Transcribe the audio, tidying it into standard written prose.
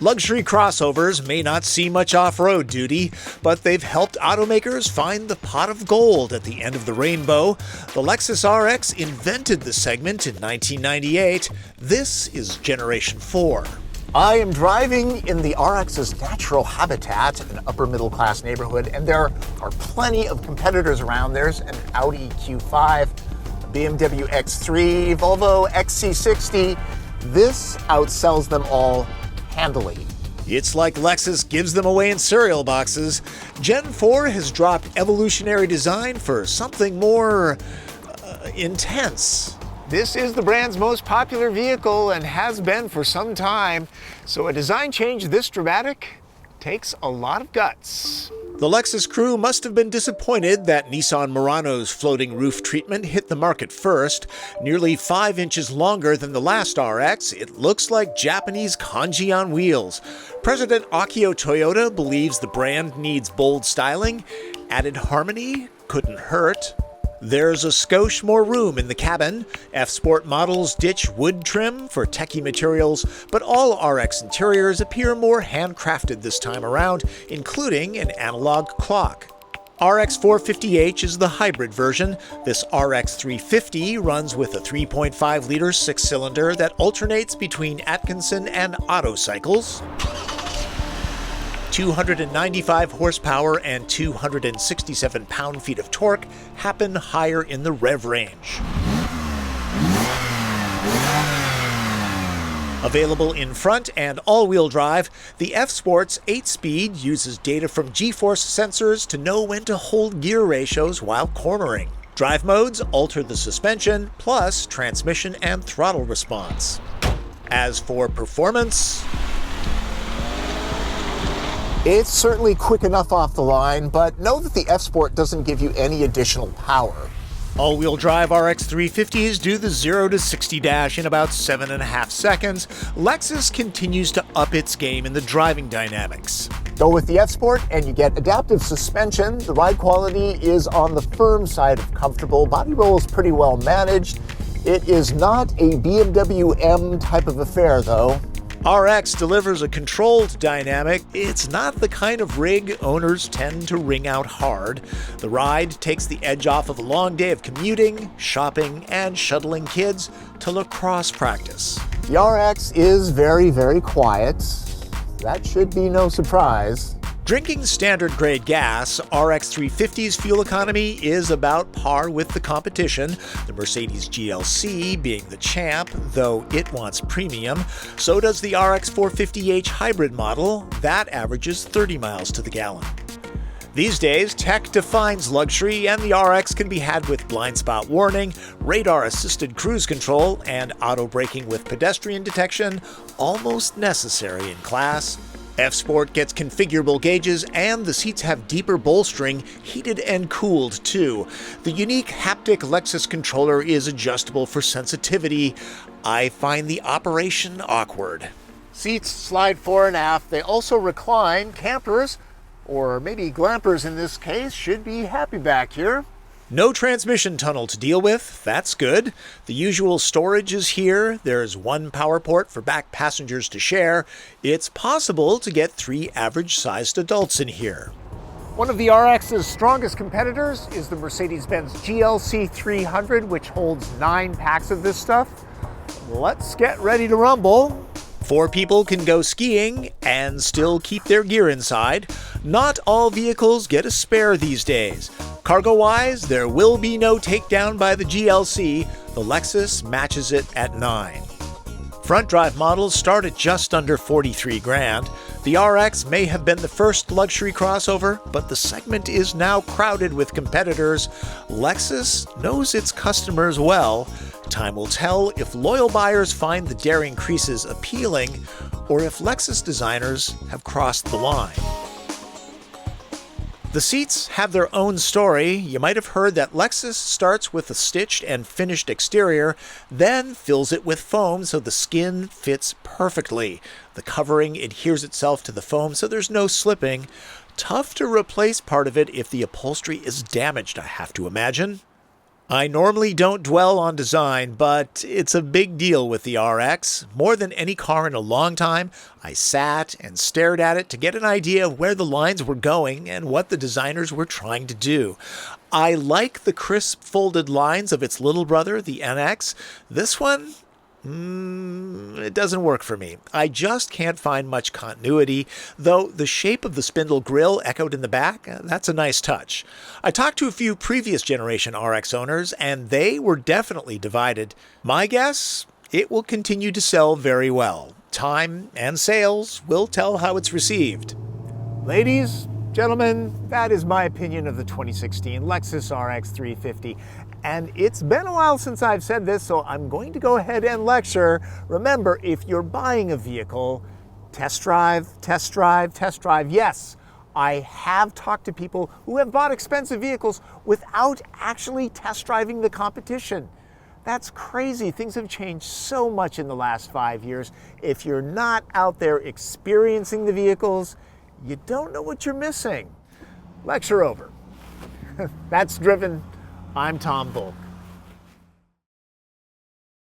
Luxury crossovers may not see much off-road duty, but they've helped automakers find the pot of gold at the end of the rainbow. The Lexus RX invented the segment in 1998. This is Generation 4. I am driving in the RX's natural habitat, an upper middle class neighborhood, and there are plenty of competitors around. There's an Audi Q5, a BMW X3, Volvo XC60. This outsells them all handily. It's like Lexus gives them away in cereal boxes. Gen 4 has dropped evolutionary design for something more intense. This is the brand's most popular vehicle and has been for some time, so a design change this dramatic takes a lot of guts. The Lexus crew must have been disappointed that Nissan Murano's floating roof treatment hit the market first. Nearly 5 inches longer than the last RX, it looks like Japanese kanji on wheels. President Akio Toyoda believes the brand needs bold styling. Added harmony couldn't hurt. There's a skosh more room in the cabin. F-Sport models ditch wood trim for techie materials, but all RX interiors appear more handcrafted this time around, including an analog clock. RX 450h is the hybrid version. This RX 350 runs with a 3.5-liter six-cylinder that alternates between Atkinson and Otto cycles. 295 horsepower and 267 pound-feet of torque happen higher in the rev range. Available in front and all-wheel drive, the F-Sport's 8-speed uses data from G-force sensors to know when to hold gear ratios while cornering. Drive modes alter the suspension, plus transmission and throttle response. As for performance, it's certainly quick enough off the line, but know that the F-Sport doesn't give you any additional power. All-wheel drive RX 350s do the 0 to 60 dash in about 7.5 seconds. Lexus continues to up its game in the driving dynamics. Go with the F-Sport and you get adaptive suspension. The ride quality is on the firm side of comfortable. Body roll is pretty well managed. It is not a BMW M type of affair, though. RX delivers a controlled dynamic. It's not the kind of rig owners tend to wring out hard. The ride takes the edge off of a long day of commuting, shopping, and shuttling kids to lacrosse practice. The RX is very, very quiet. That should be no surprise. Drinking standard-grade gas, RX 350's fuel economy is about par with the competition, the Mercedes GLC being the champ, though it wants premium. So does the RX 450h hybrid model. That averages 30 miles to the gallon. These days, tech defines luxury, and the RX can be had with blind spot warning, radar-assisted cruise control, and auto braking with pedestrian detection, almost necessary in class. F-Sport gets configurable gauges, and the seats have deeper bolstering, heated and cooled too. The unique haptic Lexus controller is adjustable for sensitivity. I find the operation awkward. Seats slide fore and aft. They also recline. Campers, or maybe glampers in this case, should be happy back here. No transmission tunnel to deal with, that's good. The usual storage is here. There's one power port for back passengers to share. It's possible to get 3 average-sized adults in here. One of the RX's strongest competitors is the Mercedes-Benz GLC 300, which holds 9 packs of this stuff. Let's get ready to rumble. 4 people can go skiing and still keep their gear inside. Not all vehicles get a spare these days. Cargo-wise, there will be no takedown by the GLC. The Lexus matches it at 9. Front drive models start at just under 43 grand. The RX may have been the first luxury crossover, but the segment is now crowded with competitors. Lexus knows its customers well. Time will tell if loyal buyers find the daring creases appealing, or if Lexus designers have crossed the line. The seats have their own story. You might have heard that Lexus starts with a stitched and finished exterior, then fills it with foam so the skin fits perfectly. The covering adheres itself to the foam so there's no slipping. Tough to replace part of it if the upholstery is damaged, I have to imagine. I normally don't dwell on design, but it's a big deal with the RX. More than any car in a long time, I sat and stared at it to get an idea of where the lines were going and what the designers were trying to do. I like the crisp folded lines of its little brother, the NX. This one, it doesn't work for me. I just can't find much continuity, though the shape of the spindle grille echoed in the back, that's a nice touch. I talked to a few previous generation RX owners, and they were definitely divided. My guess? It will continue to sell very well. Time and sales will tell how it's received. Ladies, gentlemen, that is my opinion of the 2016 Lexus RX 350. And it's been a while since I've said this, so I'm going to go ahead and lecture. Remember, if you're buying a vehicle, test drive, test drive, test drive. Yes, I have talked to people who have bought expensive vehicles without actually test driving the competition. That's crazy. Things have changed so much in the last 5 years. If you're not out there experiencing the vehicles, you don't know what you're missing. Lecture over. That's Driven. I'm Tom Voelk.